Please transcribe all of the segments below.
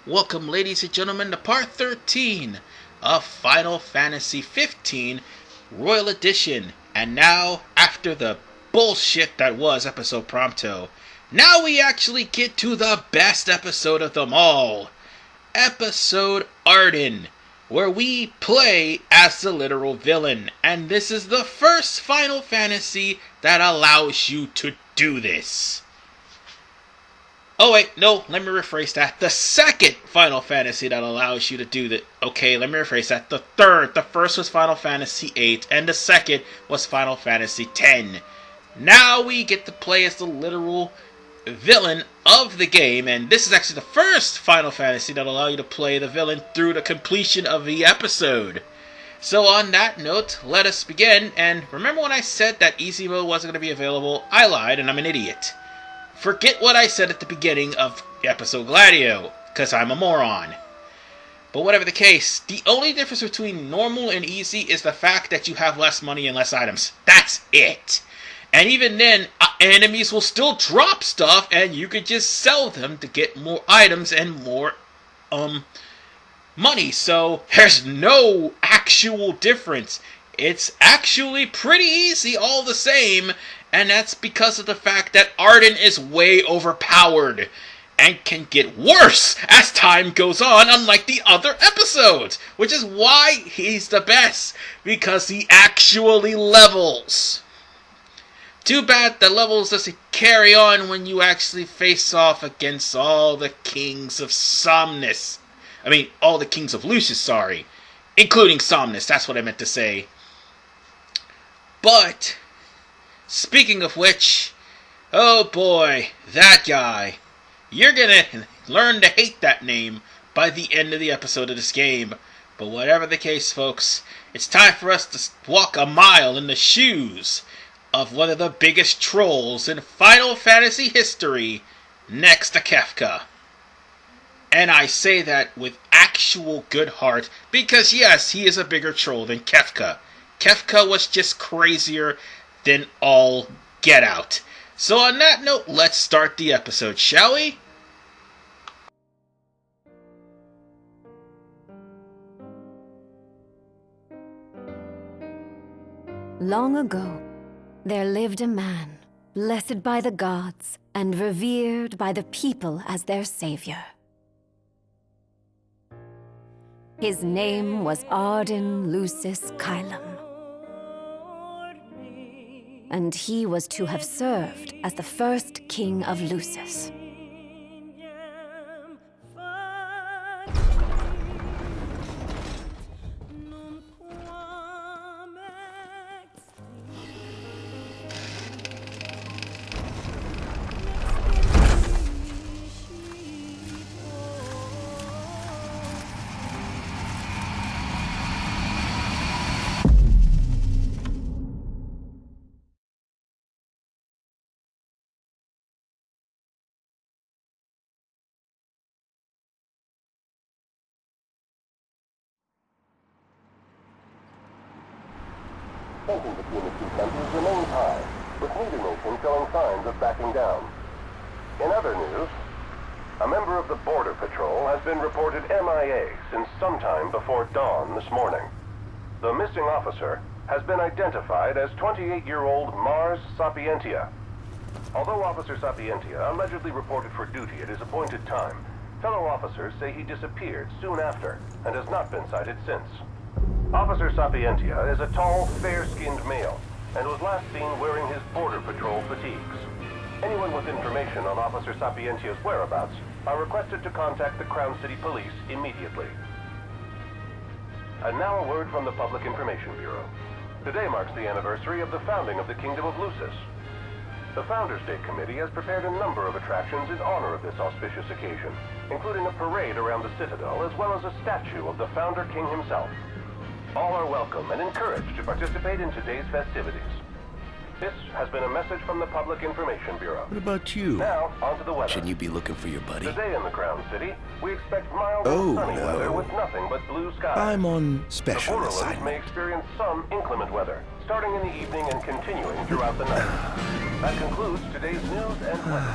Welcome, ladies and gentlemen, to part 13 of Final Fantasy 15 Royal Edition. And now, after the bullshit that was episode Prompto, now we actually get to the best episode of them all. Episode Ardyn, where we play as the literal villain. And this is the first Final Fantasy that allows you to do this. Oh wait, no, let me rephrase that. The second Final Fantasy that allows you to do that. Okay, let me rephrase that. The third. The first was Final Fantasy VIII, and the second was Final Fantasy X. Now we get to play as the literal villain of the game, and this is actually the first Final Fantasy that allows you to play the villain through the completion of the episode. So on that note, let us begin. And remember when I said that easy mode wasn't going to be available? I lied, and I'm an idiot. Forget what I said at the beginning of episode Gladio, because I'm a moron. But whatever the case, the only difference between normal and easy is the fact that you have less money and less items. That's it. And even then, enemies will still drop stuff, and you could just sell them to get more items and more, money. So, there's no actual difference. It's actually pretty easy all the same, and that's because of the fact that Ardyn is way overpowered and can get worse as time goes on, unlike the other episodes, which is why he's the best, because he actually levels. Too bad the levels doesn't carry on when you actually face off against all the kings of Somnus. All the kings of Lucius, sorry. Including Somnus, that's what I meant to say. But, speaking of which, oh boy, that guy. You're gonna learn to hate that name by the end of the episode of this game. But whatever the case, folks, it's time for us to walk a mile in the shoes of one of the biggest trolls in Final Fantasy history, next to Kefka. And I say that with actual good heart, because yes, he is a bigger troll than Kefka. Kefka was just crazier than all get out. So on that note, let's start the episode, shall we? Long ago, there lived a man, blessed by the gods and revered by the people as their savior. His name was Ardyn Lucis Kylum, and he was to have served as the first king of Lucis. Tension between the two countries remains high, with neither nation showing signs of backing down. In other news, a member of the Border Patrol has been reported MIA since sometime before dawn this morning. The missing officer has been identified as 28-year-old Mars Sapientia. Although Officer Sapientia allegedly reported for duty at his appointed time, fellow officers say he disappeared soon after and has not been sighted since. Officer Sapientia is a tall, fair-skinned male, and was last seen wearing his Border Patrol fatigues. Anyone with information on Officer Sapientia's whereabouts are requested to contact the Crown City Police immediately. And now a word from the Public Information Bureau. Today marks the anniversary of the founding of the Kingdom of Lucis. The Founders Day Committee has prepared a number of attractions in honor of this auspicious occasion, including a parade around the Citadel as well as a statue of the Founder King himself. All are welcome and encouraged to participate in today's festivities. This has been a message from the Public Information Bureau. What about you? Now, on to the weather. Shouldn't you be looking for your buddy? Today in the Crown City, we expect mild and sunny weather with nothing but blue skies. I'm on The special Borderlands may assignment. experience some inclement weather, starting in the evening and continuing throughout the night. That concludes today's news and weather.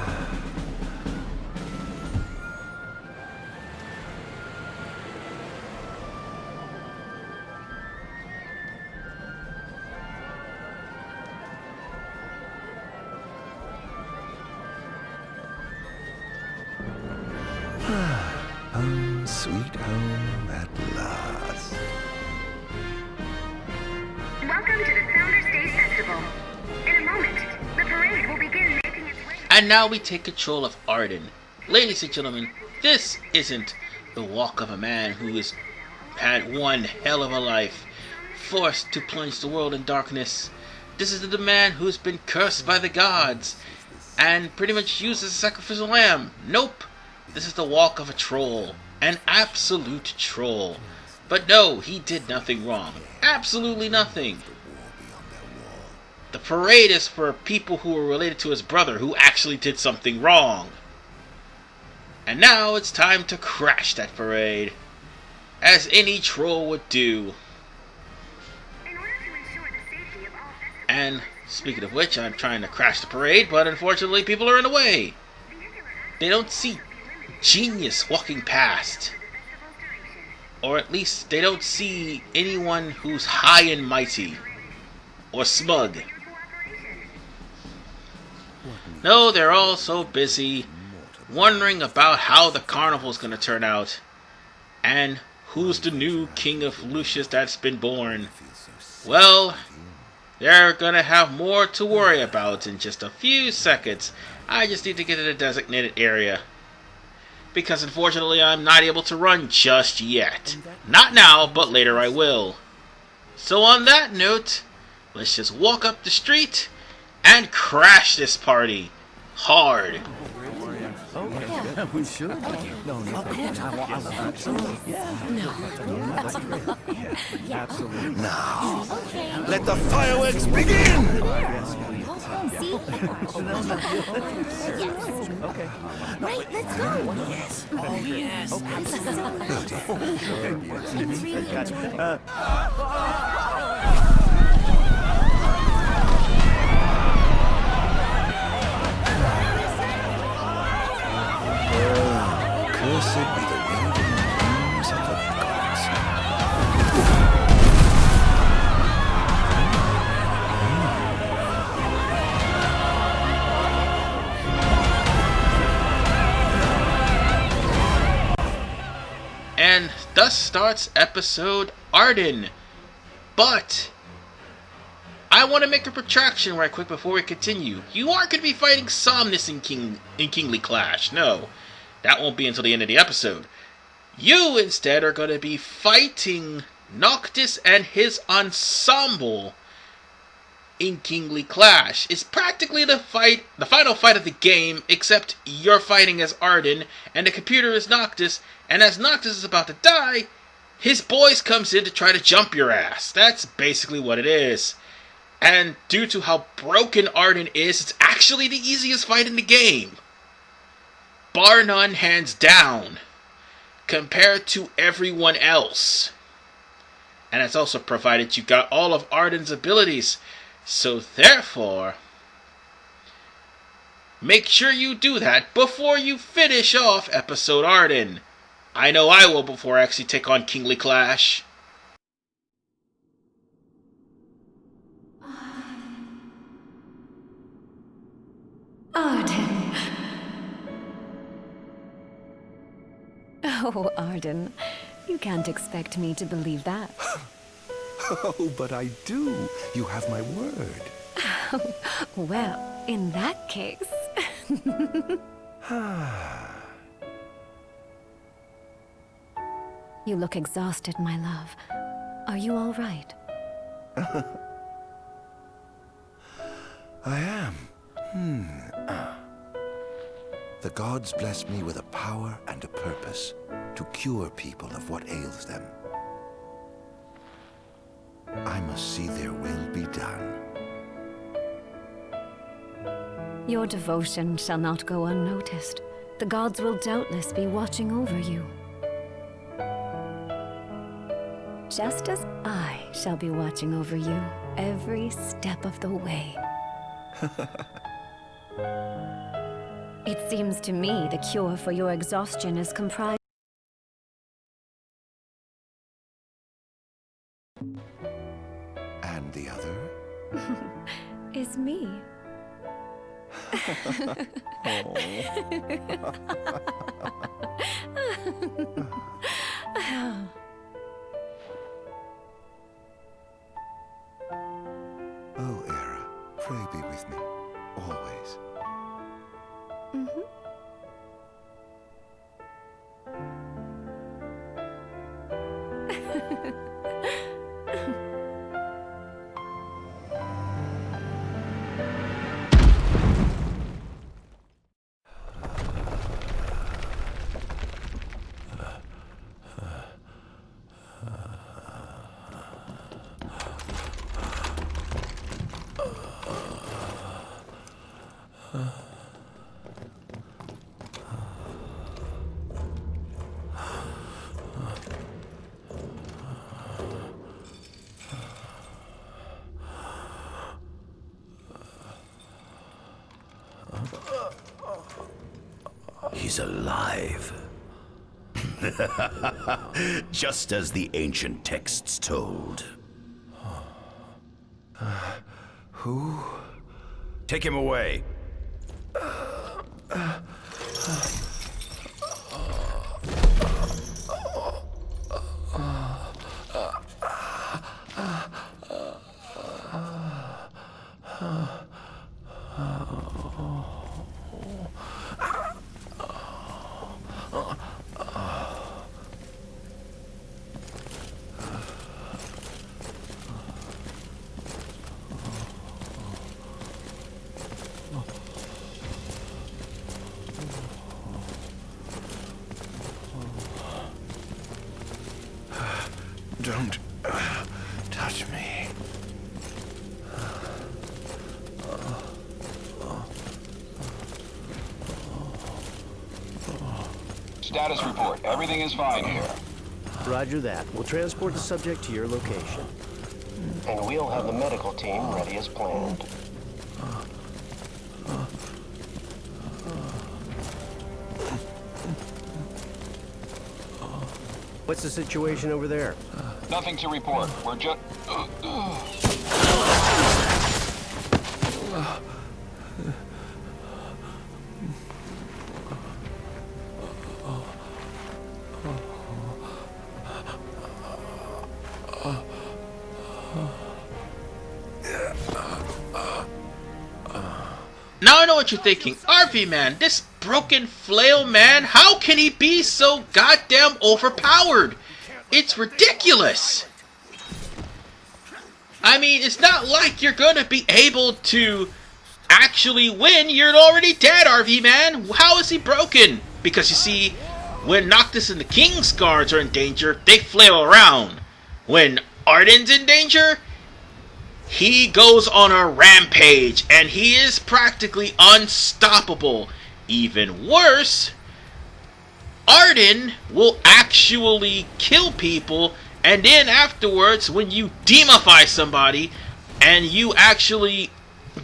Home, sweet home at last. Welcome to the Founders Day Festival. In a moment, the parade will begin making its way. And now we take control of Ardyn. Ladies and gentlemen, this isn't the walk of a man who has had one hell of a life, forced to plunge the world in darkness. This is the man who's been cursed by the gods and pretty much used as a sacrificial lamb. Nope. This is the walk of a troll. An absolute troll. But no, he did nothing wrong. Absolutely nothing. The parade is for people who are related to his brother who actually did something wrong. And now it's time to crash that parade, as any troll would do. In order to ensure the safety of all festival And speaking of which, I'm trying to crash the parade, but unfortunately people are in the way. They don't see genius walking past. Or at least they don't see anyone who's high and mighty. Or smug. No, they're all so busy wondering about how the carnival's gonna turn out. And who's the new king of Lucius that's been born. Well, they're gonna have more to worry about in just a few seconds. I just need to get to the designated area. Because unfortunately I'm not able to run just yet. Not now, but later I will. So on that note, let's just walk up the street and crash this party. Hard. We should. Absolutely. Now, let the fireworks begin! Right, let's go. Yes. Oh, yes. Cursed be the wind and winds of the gods. And thus starts episode Ardyn. But I want to make a protraction right quick before we continue. You aren't going to be fighting Somnus in Kingly Clash. No. That won't be until the end of the episode. You, instead, are going to be fighting Noctis and his ensemble in Kingly Clash. It's practically the final fight of the game, except you're fighting as Ardyn, and the computer is Noctis, and as Noctis is about to die, his boys comes in to try to jump your ass. That's basically what it is. And due to how broken Ardyn is, it's actually the easiest fight in the game. Bar none, hands down, compared to everyone else. And it's also provided you got all of Ardyn's abilities, so therefore, make sure you do that before you finish off episode Ardyn. I know I will before I actually take on Kingly Clash. Ardyn. Oh, Ardyn, you can't expect me to believe that. Oh, but I do. You have my word. Well, in that case... You look exhausted, my love. Are you all right? I am. The gods bless me with a power and a purpose to cure people of what ails them. I must see their will be done. Your devotion shall not go unnoticed. The gods will doubtless be watching over you. Just as I shall be watching over you every step of the way. It seems to me the cure for your exhaustion is comprised. And the other? Is me. Oh, Era, pray be with me, always. He's alive. Just as the ancient texts told. Who? Take him away. Don't touch me. Status report. Everything is fine here. Roger that. We'll transport the subject to your location. And we'll have the medical team ready as planned. What's the situation over there? Nothing to report. We're just... Now I know what you're thinking. RV man, this broken flail man, how can he be so goddamn overpowered? It's ridiculous. I mean, it's not like you're gonna be able to actually win. You're already dead, RV man. How is he broken? Because you see, when Noctis and the King's guards are in danger, they flail around. When Ardyn's in danger, he goes on a rampage, and he is practically unstoppable. Even worse, Ardyn will actually kill people, and then afterwards, when you demify somebody, and you actually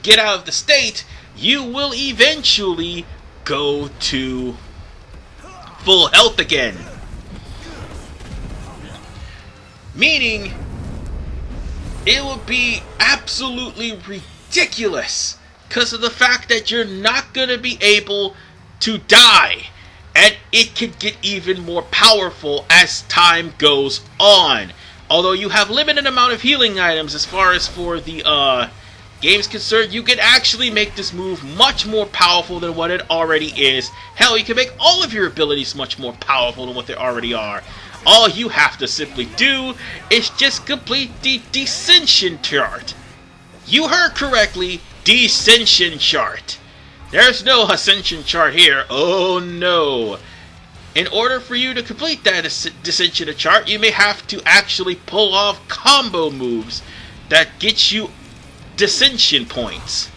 get out of the state, you will eventually go to full health again. Meaning, it would be absolutely ridiculous because of the fact that you're not going to be able to die. And it can get even more powerful as time goes on. Although you have limited amount of healing items as far as for the game's concerned, you can actually make this move much more powerful than what it already is. Hell, you can make all of your abilities much more powerful than what they already are. All you have to simply do is just complete the Descension chart. You heard correctly, Descension chart. There's no Ascension chart here, oh no. In order for you to complete that Descension chart, you may have to actually pull off combo moves that get you Descension points.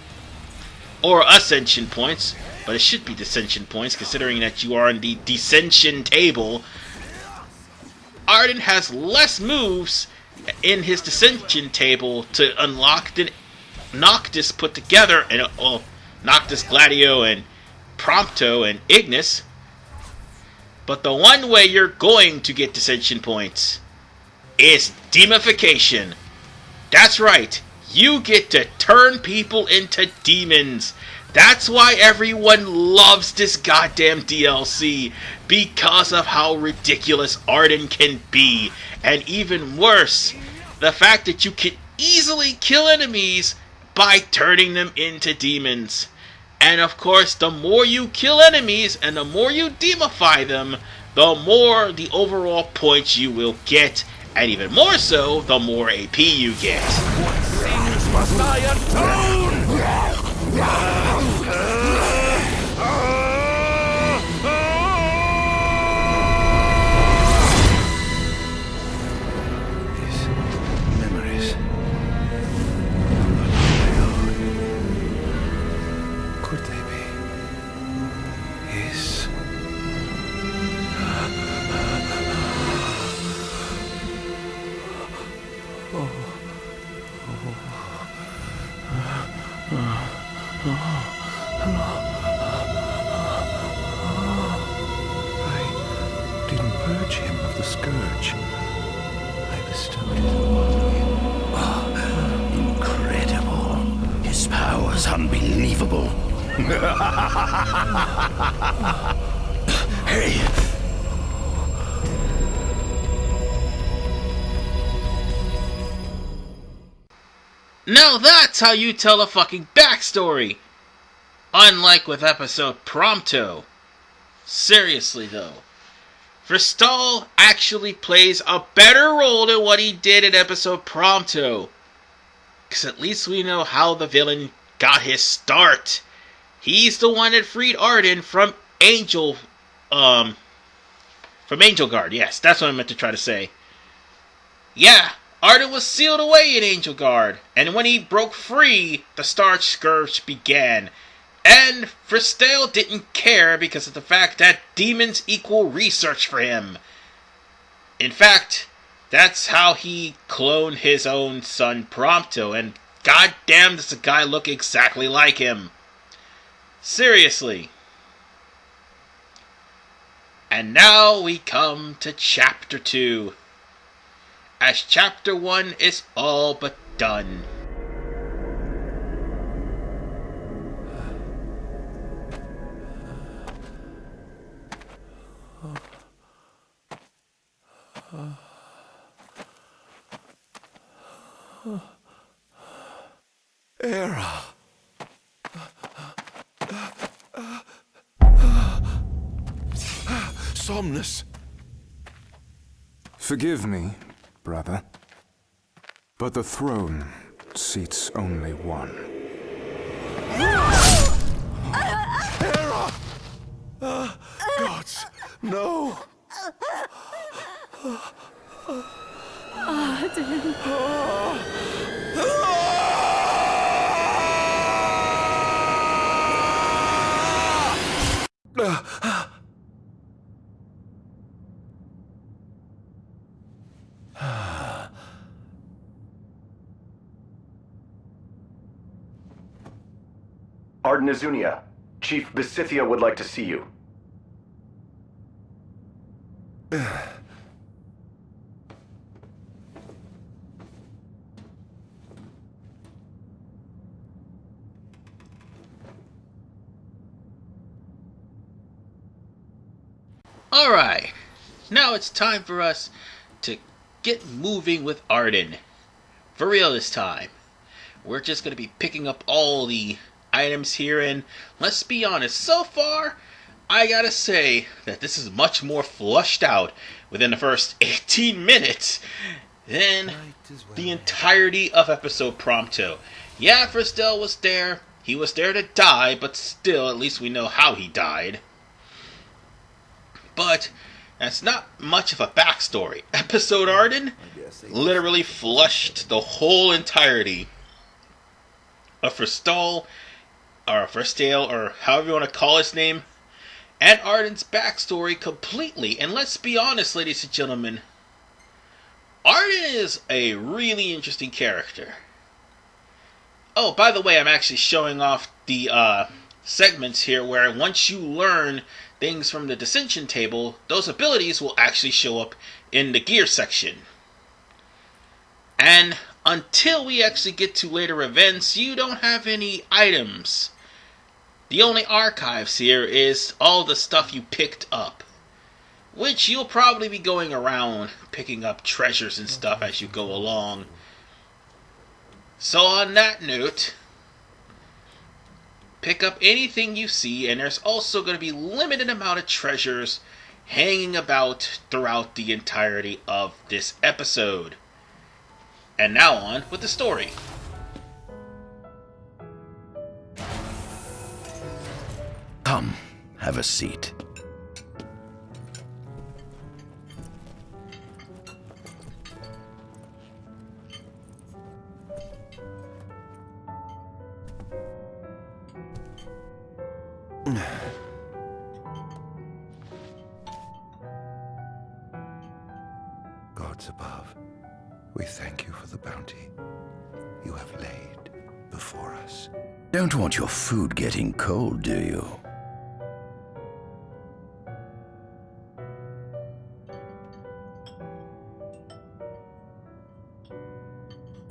Or Ascension points, but it should be Descension points considering that you are in the Descension table. Ardyn has less moves in his Descension table to unlock than Noctis put together, and Noctis, Gladio, and Prompto, and Ignis. But the one way you're going to get Descension points is Demification. That's right, you get to turn people into demons. That's why everyone loves this goddamn DLC, because of how ridiculous Ardyn can be. And even worse, the fact that you can easily kill enemies by turning them into demons. And of course, the more you kill enemies and the more you demify them, the more the overall points you will get, and even more so, the more AP you get. What sins must I atone? His memories. Could they be his? I didn't purge him of the scourge. I bestowed it upon him. Incredible. His power's unbelievable. Hey! Now that's how you tell a fucking backstory! Unlike with episode Prompto. Seriously though, Fristal actually plays a better role than what he did in episode Prompto. Because at least we know how the villain got his start. He's the one that freed Ardyn from Angel Guard. Yes, that's what I meant to try to say. Yeah, Ardyn was sealed away in Angel Guard, and when he broke free, the Starscourge began. And Fristal didn't care because of the fact that demons equal research for him. In fact, that's how he cloned his own son Prompto, and goddamn does the guy look exactly like him. Seriously. And now we come to Chapter 2. As Chapter 1 is all but done. Era. Somnus. Forgive me, brother, but the throne seats only one. Era! Gods, no! Ardyn Azunia, Chief Besithia would like to see you. Alright, now it's time for us to get moving with Ardyn. For real this time. We're just going to be picking up all the items here, and let's be honest, so far, I gotta say that this is much more flushed out within the first 18 minutes than the entirety of episode Prompto. Yeah, Fristal was there. He was there to die, but still, at least we know how he died. But that's not much of a backstory. Episode Ardyn literally flushed the whole entirety of Fristal, or however you want to call his name, and Ardyn's backstory completely. And let's be honest, ladies and gentlemen, Ardyn is a really interesting character. Oh, by the way, I'm actually showing off the segments here where once you learn things from the dissension table, those abilities will actually show up in the gear section. And until we actually get to later events, you don't have any items The only archives here is all the stuff you picked up, which you'll probably be going around picking up treasures and stuff as you go along. So on that note, pick up anything you see, and there's also going to be limited amount of treasures hanging about throughout the entirety of this episode. And now on with the story. Come, have a seat. Gods above, we thank you for the bounty you have laid before us. Don't want your food getting cold, do you?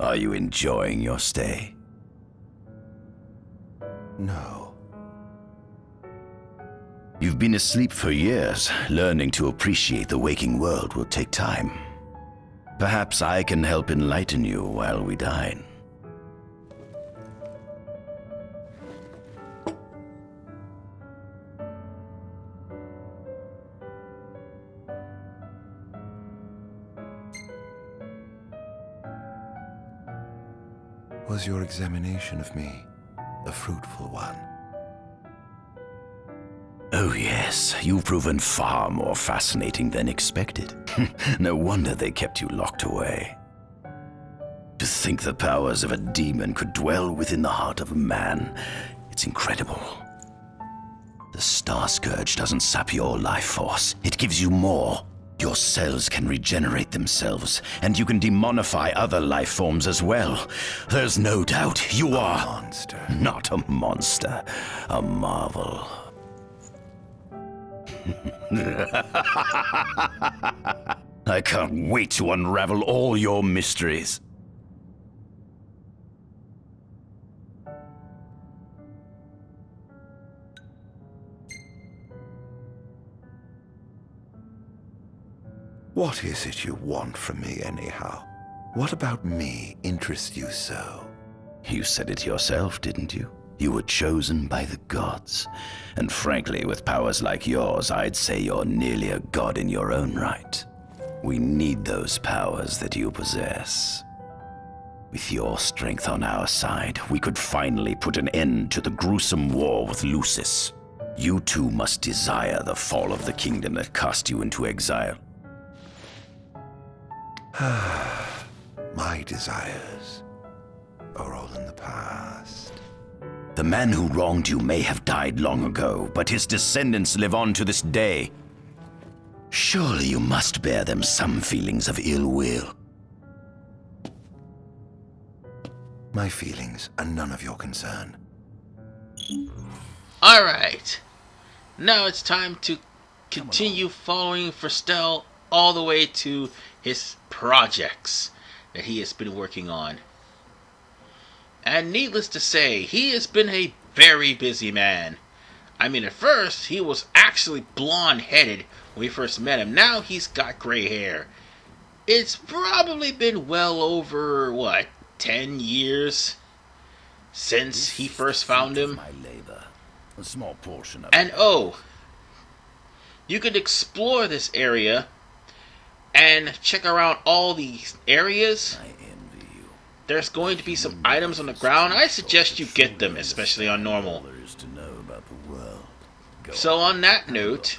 Are you enjoying your stay? No. You've been asleep for years. Learning to appreciate the waking world will take time. Perhaps I can help enlighten you while we dine. Was your examination of me a fruitful one? Oh yes, you've proven far more fascinating than expected. No wonder they kept you locked away. To think the powers of a demon could dwell within the heart of a man, it's incredible. The Starscourge doesn't sap your life force, it gives you more. Your cells can regenerate themselves, and you can demonify other life forms as well. There's no doubt you are... A monster. Not a monster, a marvel. I can't wait to unravel all your mysteries. What is it you want from me, anyhow? What about me interests you so? You said it yourself, didn't you? You were chosen by the gods. And frankly, with powers like yours, I'd say you're nearly a god in your own right. We need those powers that you possess. With your strength on our side, we could finally put an end to the gruesome war with Lucis. You too must desire the fall of the kingdom that cast you into exile. My desires are all in the past. The man who wronged you may have died long ago, but his descendants live on to this day. Surely you must bear them some feelings of ill will. My feelings are none of your concern. Alright. Now it's time to continue following Forstel all the way to his projects that he has been working on. And needless to say, he has been a very busy man. I mean, at first, he was actually blonde-headed when we first met him. Now he's got gray hair. It's probably been well over, 10 years since he first found him. My labor, a small portion of and you could explore this area and check around all these areas. There's going to be some items on the ground. I suggest you get them, especially on normal. So on that note,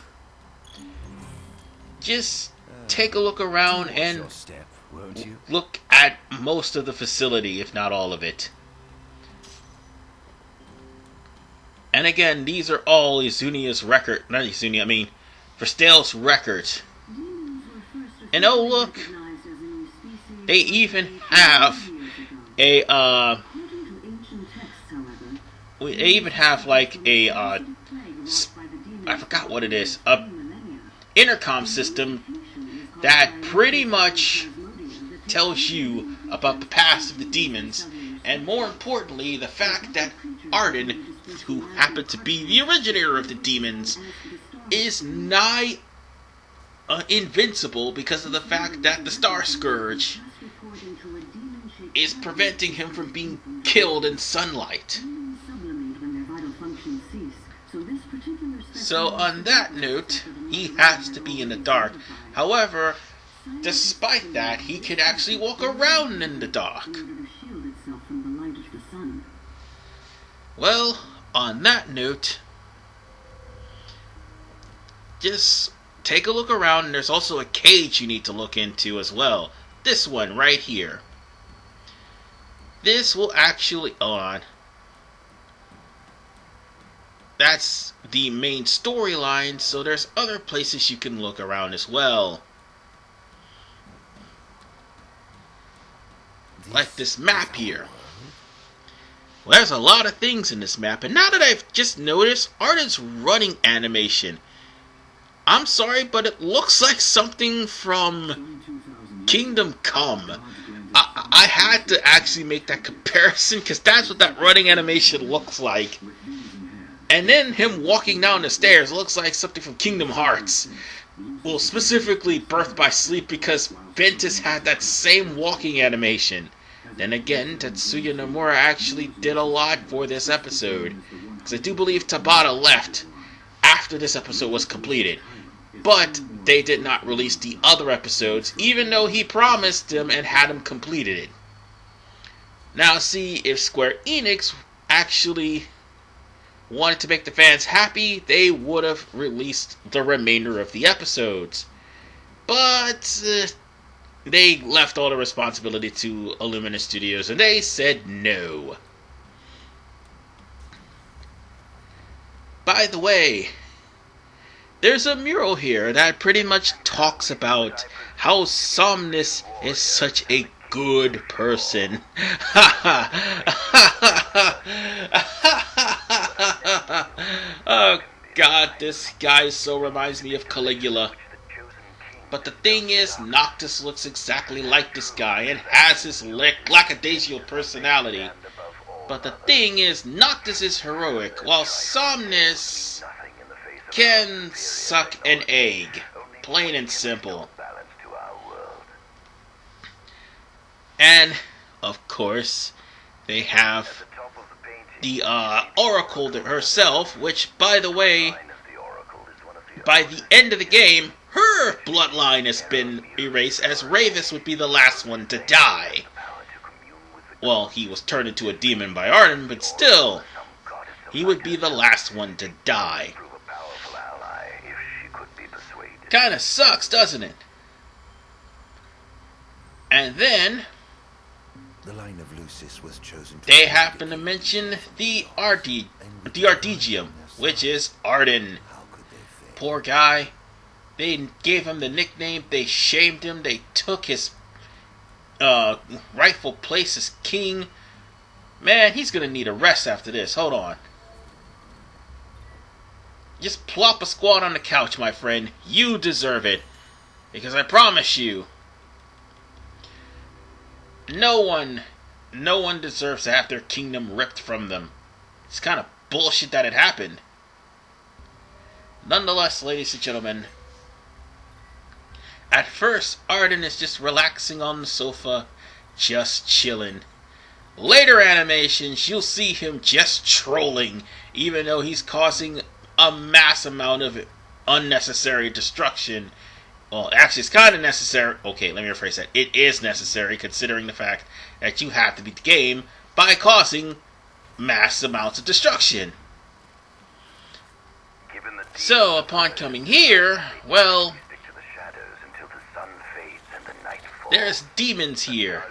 just take a look around and look at most of the facility, if not all of it. And again, these are all Izunia's record, not Izunia, I mean, Forstel's records. And oh look, they even have a they even have like a I forgot what it is, a intercom system that pretty much tells you about the past of the demons, and more importantly, the fact that Ardyn who happened to be the originator of the demons, is nigh invincible because of the fact that the Starscourge is preventing him from being killed in sunlight. So on that note, he has to be in the dark. However, despite that, he can actually walk around in the dark. Well, on that note, just take a look around, and there's also a cage you need to look into as well. This one right here. This will actually... hold on. That's the main storyline, so there's other places you can look around as well. Like this map here. Well, there's a lot of things in this map, and now that I've just noticed Ardyn's running animation, I'm sorry, but it looks like something from Kingdom Come. I had to actually make that comparison, because that's what that running animation looks like. And then him walking down the stairs looks like something from Kingdom Hearts. Well, specifically Birth by Sleep, because Ventus had that same walking animation. Then again, Tetsuya Nomura actually did a lot for this episode, because I do believe Tabata left after this episode was completed. But they did not release the other episodes, even though he promised them and had them completed it. Now see, if Square Enix actually wanted to make the fans happy, they would have released the remainder of the episodes. But they left all the responsibility to Illumina Studios, and they said no. By the way, there's a mural here that pretty much talks about how Somnus is such a good person. Oh god, this guy so reminds me of Caligula. But the thing is, Noctis looks exactly like this guy and has his lackadaisical personality. But the thing is, Noctis is heroic, while Somnus can suck an egg. Plain and simple. And, of course, they have the Oracle herself, which, by the way, by the end of the game, her bloodline has been erased, as Ravis would be the last one to die. Well, he was turned into a demon by Ardyn, but still, he would be the last one to die. Kinda sucks, doesn't it? And then the line of Lucis was chosen. They happen to mention the Ardegium, which is Ardyn. Poor guy. They gave him the nickname. They shamed him. They took his rightful place as king. Man, he's gonna need a rest after this. Hold on. Just plop a squad on the couch, my friend. You deserve it. Because I promise you, no one deserves to have their kingdom ripped from them. It's kind of bullshit that it happened. Nonetheless, ladies and gentlemen, at first, Ardyn is just relaxing on the sofa, just chilling. Later animations, you'll see him just trolling, even though he's causing a mass amount of unnecessary destruction. Well, actually, it's kind of necessary. Okay, let me rephrase that. It is necessary, considering the fact that you have to beat the game by causing mass amounts of destruction. So, upon coming here, well, there's demons here.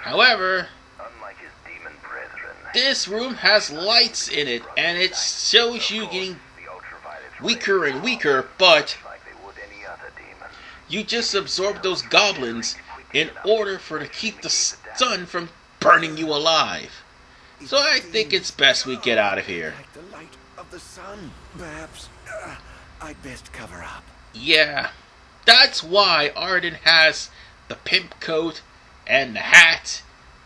However, this room has lights in it, and it shows you getting weaker and weaker, but you just absorb those goblins in order to keep the sun from burning you alive. So I think it's best we get out of here. The light of the sun. Perhaps I'd best cover up. Yeah, that's why Ardyn has the pimp coat and the hat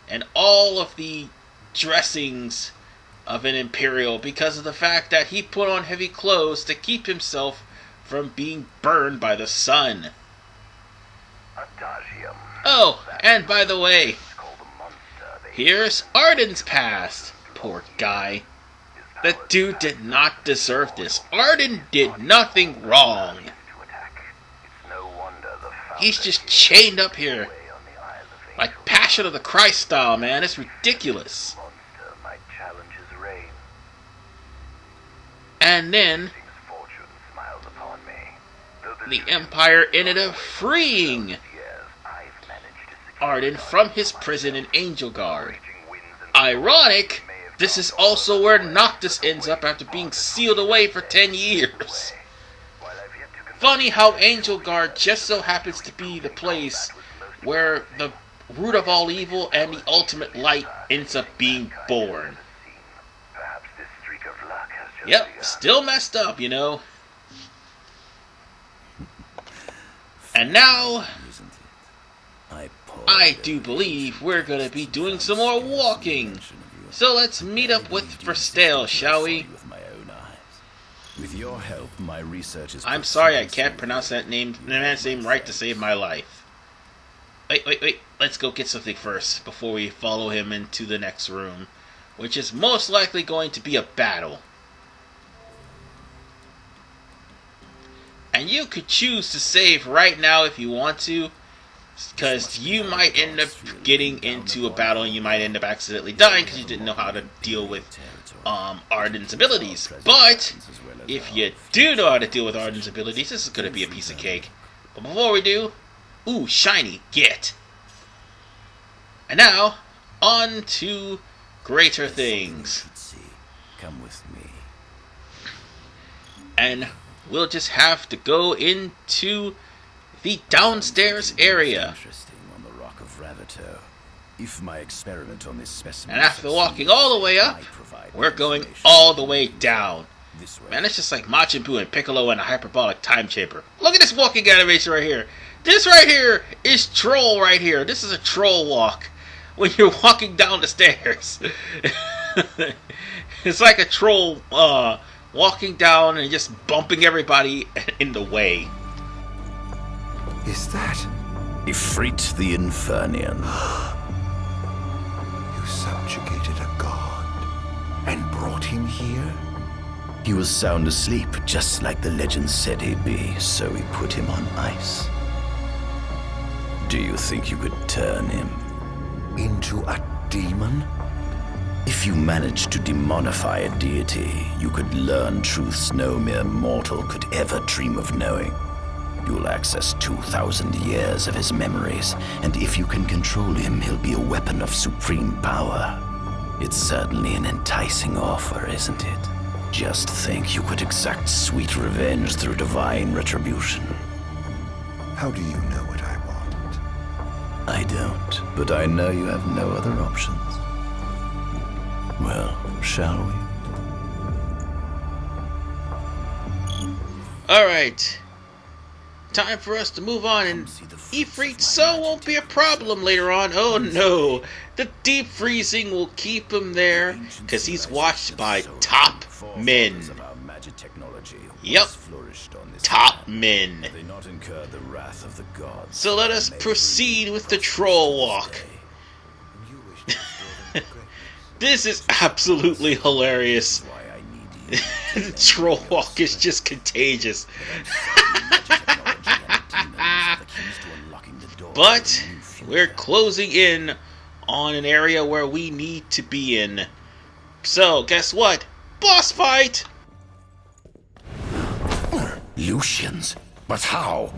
and all of the dressings of an Imperial because of the fact that he put on heavy clothes to keep himself from being burned by the sun. Oh, and by the way, here's Ardyn's past. Poor guy. That dude did not deserve this. Ardyn did nothing wrong. He's just chained up here. Like Passion of the Christ style, man. It's ridiculous. And then the Empire ended up freeing Ardyn from his prison in Angel Guard. Ironic, this is also where Noctis ends up after being sealed away for 10 years. Funny how Angel Guard just so happens to be the place where the root of all evil and the ultimate light ends up being born. Yep, still messed up, you know. And now, I do believe we're going to be doing some more walking. So let's meet up with Verstale, shall we? With your help, my research is... I'm sorry I can't pronounce that man's name right to save my life. Wait. Let's go get something first before we follow him into the next room, which is most likely going to be a battle. And you could choose to save right now if you want to, because you might end up getting into a battle and you might end up accidentally dying because you didn't know how to deal with Ardyn's abilities. But if you do know how to deal with Ardyn's abilities, this is going to be a piece of cake. But before we do, ooh, shiny, get. And now, on to greater things. Come with me. And we'll just have to go into the downstairs area. On the rock of Ravito. If my experiment on this specimen... And after walking all the way up, we're going all the way down. Man, it's just like Majin Buu and Piccolo in a hyperbolic time chamber. Look at this walking animation right here. This right here is troll right here. This is a troll walk. When you're walking down the stairs. It's like a troll walking down and just bumping everybody in the way. Is that... Ifrit the Infernian. You subjugated a god and brought him here? He was sound asleep, just like the legend said he'd be, so we put him on ice. Do you think you could turn him into a demon? If you managed to demonify a deity, you could learn truths no mere mortal could ever dream of knowing. You'll access 2,000 years of his memories, and if you can control him, he'll be a weapon of supreme power. It's certainly an enticing offer, isn't it? Just think you could exact sweet revenge through divine retribution. How do you know what I want? I don't, but I know you have no other options. Well, shall we? Alright. Time for us to move on, and Ifrit so won't be a problem later on. Oh no, the deep freezing will keep him there because he's watched by top men. Yep, top men. So let us proceed with the troll walk. This is absolutely hilarious. The troll walk is just contagious. But we're closing in on an area where we need to be in. So, guess what? Boss fight! Lucians? But how?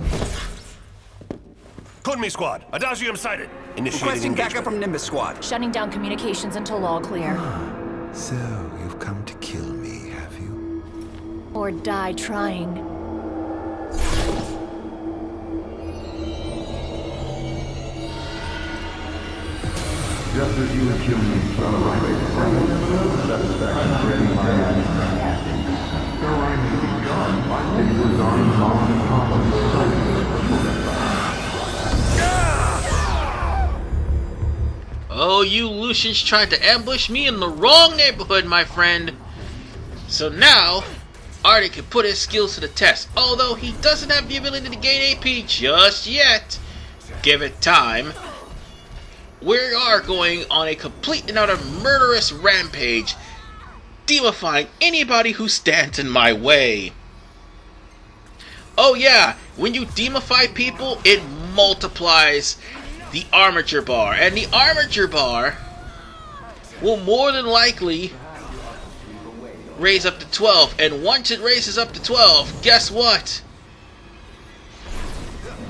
Kunmi Squad, Adagium sighted. Requesting backup from Nimbus Squad. Shutting down communications until all clear. So, you've come to kill me, have you? Or die trying. Just as you and humans are arriving at satisfaction getting my casting, so I may be gone by it was on top of the Oh, you Lucians tried to ambush me in the wrong neighborhood, my friend. So now, Ardyn can put his skills to the test, although he doesn't have the ability to gain AP just yet. Give it time. We are going on a complete and utter murderous rampage, demifying anybody who stands in my way. Oh yeah, when you demify people, it multiplies the armature bar, and the armature bar will more than likely raise up to 12, and once it raises up to 12, guess what?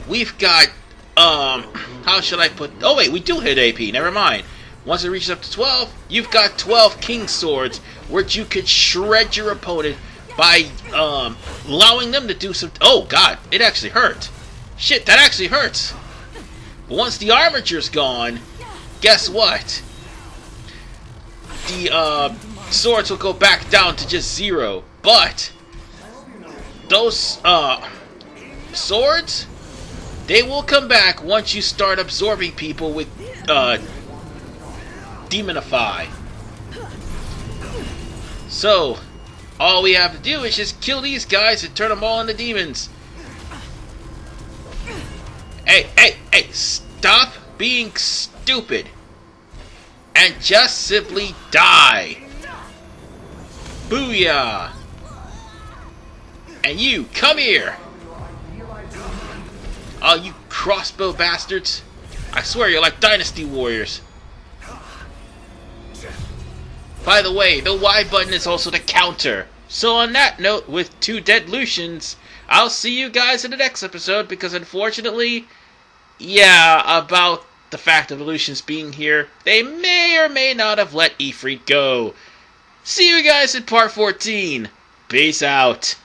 We've got, how should I put, oh wait, we do hit AP, never mind. Once it reaches up to 12, you've got 12 King Swords, which you could shred your opponent by, allowing them to do some, oh god, it actually hurt. Shit, that actually hurts. But once the armature's gone, guess what? The, swords will go back down to just 0, but those swords, they will come back once you start absorbing people with Demonify. So all we have to do is just kill these guys and turn them all into demons. Hey, stop being stupid and just simply die. Booyah! And you, come here! Oh, you crossbow bastards. I swear you're like Dynasty Warriors. By the way, the Y button is also the counter. So on that note, with 2 dead Lucians, I'll see you guys in the next episode, because unfortunately, yeah, about the fact of the Lucians being here, they may or may not have let Ifrit go. See you guys in part 14. Peace out.